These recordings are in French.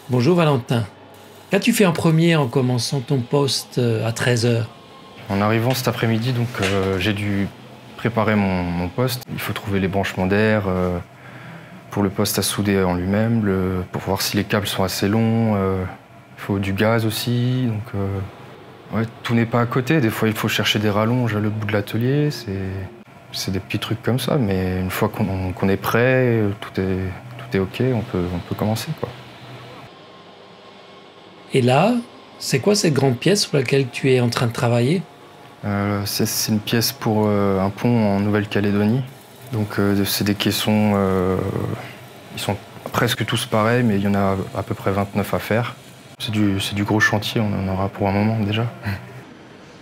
Bonjour Valentin. Qu'as-tu fait en premier en commençant ton poste à 13 heures? En arrivant cet après-midi, j'ai dû préparer mon poste. Il faut trouver les branchements d'air pour le poste à souder en lui-même, pour voir si les câbles sont assez longs. Il faut du gaz aussi. Ouais, tout n'est pas à côté. Des fois, il faut chercher des rallonges à l'autre bout de l'atelier. C'est des petits trucs comme ça. Mais une fois qu'on est prêt, tout est OK, on peut commencer, quoi. Et là, c'est quoi cette grande pièce sur laquelle tu es en train de travailler? C'est une pièce pour un pont en Nouvelle-Calédonie. C'est des caissons, ils sont presque tous pareils, mais il y en a à peu près 29 à faire. C'est du gros chantier, on en aura pour un moment déjà.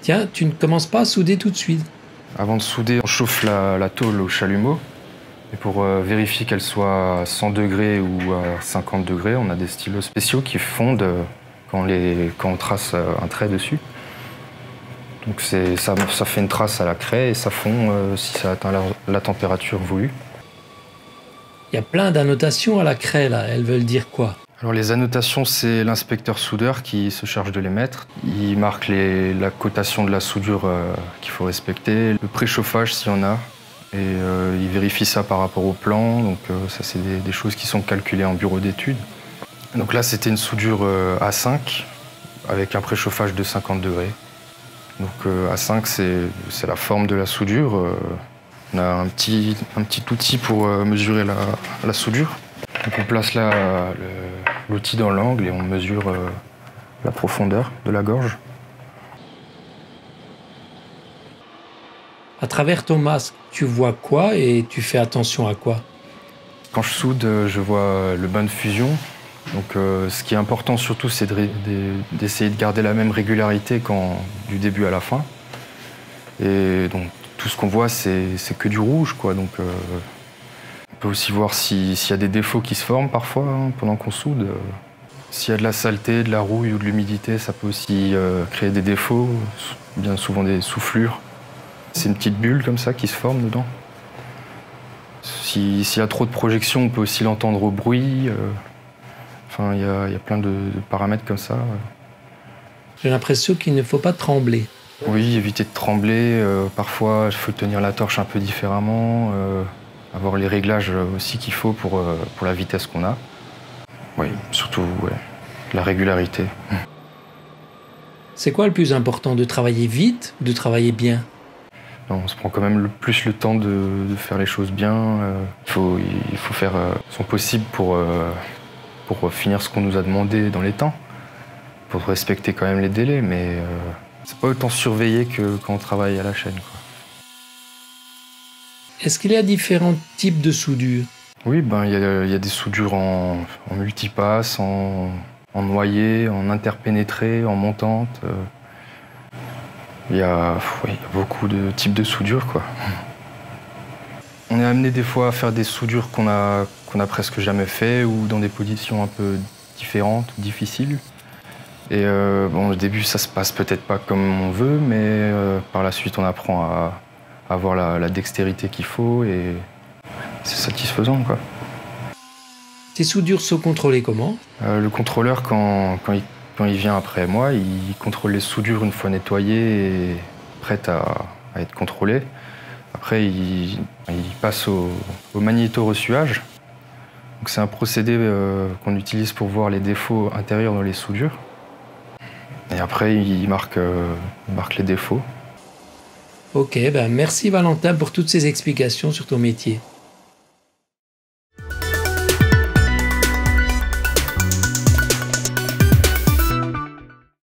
Tiens, tu ne commences pas à souder tout de suite. Avant de souder, on chauffe la tôle au chalumeau. Et pour vérifier qu'elle soit à 100 degrés ou à 50 degrés, on a des stylos spéciaux qui fondent quand on trace un trait dessus. Donc ça fait une trace à la craie et ça fond si ça atteint la température voulue. Il y a plein d'annotations à la craie là, elles veulent dire quoi? Alors les annotations, c'est l'inspecteur soudeur qui se charge de les mettre. Il marque la cotation de la soudure qu'il faut respecter, le préchauffage s'il y en a, et il vérifie ça par rapport au plan. Ça c'est des choses qui sont calculées en bureau d'études. Donc là c'était une soudure A5 avec un préchauffage de 50 degrés. A5 c'est la forme de la soudure. On a un petit outil pour mesurer la soudure. Donc on place l'outil dans l'angle et on mesure la profondeur de la gorge. À travers ton masque, tu vois quoi et tu fais attention à quoi? Quand je soude, je vois le bain de fusion. Ce qui est important surtout, c'est d'essayer de garder la même régularité du début à la fin. Et donc tout ce qu'on voit, c'est que du rouge, quoi. On peut aussi voir s'il y a des défauts qui se forment parfois pendant qu'on soude. S'il y a de la saleté, de la rouille ou de l'humidité, ça peut aussi créer des défauts, bien souvent des soufflures. C'est une petite bulle comme ça qui se forme dedans. S'il y a trop de projection, on peut aussi l'entendre au bruit. Il y a plein de paramètres comme ça. J'ai l'impression qu'il ne faut pas trembler. Oui, éviter de trembler. Parfois, il faut tenir la torche un peu différemment. Avoir les réglages aussi qu'il faut pour la vitesse qu'on a. Oui, surtout la régularité. C'est quoi le plus important, de travailler vite ou de travailler bien? Non, on se prend quand même plus le temps de faire les choses bien. Il faut faire son possible pour finir ce qu'on nous a demandé dans les temps, pour respecter quand même les délais, mais c'est pas autant surveillé que quand on travaille à la chaîne, quoi. Est-ce qu'il y a différents types de soudure? Oui, il y a des soudures en multipasse, en noyé, en interpénétré, en montante. Il y a beaucoup de types de soudure, quoi. On est amené des fois à faire des soudures qu'on a presque jamais fait ou dans des positions un peu différentes, difficiles. Et au début, ça se passe peut-être pas comme on veut, mais par la suite, on apprend à avoir la dextérité qu'il faut et c'est satisfaisant, quoi. Tes soudures sont contrôlées comment? Le contrôleur, quand il vient après moi, il contrôle les soudures une fois nettoyées et prêtes à être contrôlées. Après, il passe au magnéto-ressuage. C'est un procédé qu'on utilise pour voir les défauts intérieurs dans les soudures. Et après, il marque les défauts. Ok, merci Valentin pour toutes ces explications sur ton métier.